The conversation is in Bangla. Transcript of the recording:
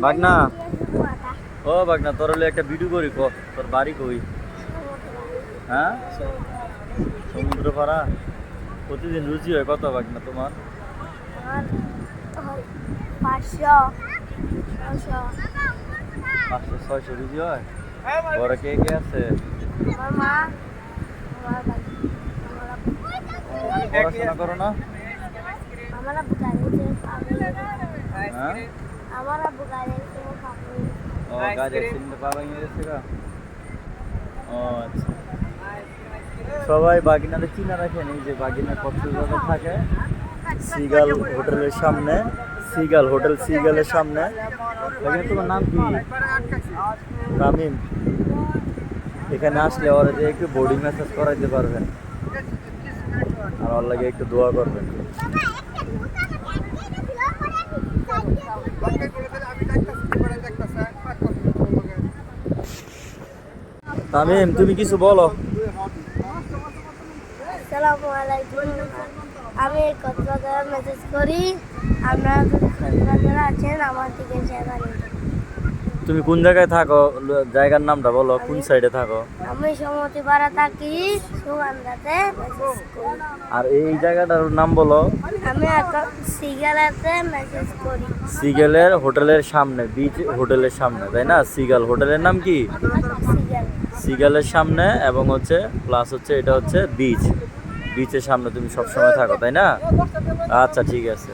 বাগনা ও বাগনা তোর হলে একটা ভিডিও করি ক তোর বাড়ি কই হ্যাঁ সমুদ্র পাড়া প্রতিদিন রুচি হয় কত বাগনা তোমার 500-600 রুচি হয় ঘরে কে কে আছে পড়াশোনা করো না হ্যাঁ ও গাড়ি চিনতে পাবা গেছে গা ও আচ্ছা সবাই বাগিনাতে চিনা রাখেন এই যে বাগিনা কক্সবাজারে থাকে সিগাল হোটেলের সামনে সিগাল হোটেল সিগালের সামনে বাগিনা তোমার নাম কি তামিম এখানে আসলে ওরা যে একটু বডি ম্যাসাজ করাইতে পারবেন আর ওর লাগে একটু দোয়া করবেন তামিম তুমি কিছু বলো আসসালামু আলাইকুম আমি কক্সবাজার মেসেজ করি আপনারা যদি কক্সবাজারে আছেন আমার থেকে সেবা নিন তুমি কোন জায়গায় থাকো জায়গার নামটা বলো কোন সাইডে থাকো আমি সমতিপাড়া থাকি সুগন্ধাতে মেসেজ করি আর এই জায়গাটার নাম বলো আমি এখন সিগালাতে মেসেজ করি সিগেলের হোটেলের সামনে বিচ হোটেলের সামনে তাই না সিগাল হোটেলের নাম কি সিগাল সিগালের সামনে এবং হচ্ছে প্লাস হচ্ছে এটা হচ্ছে বিচের সামনে তুমি সবসময় থাকো তাই না আচ্ছা ঠিক আছে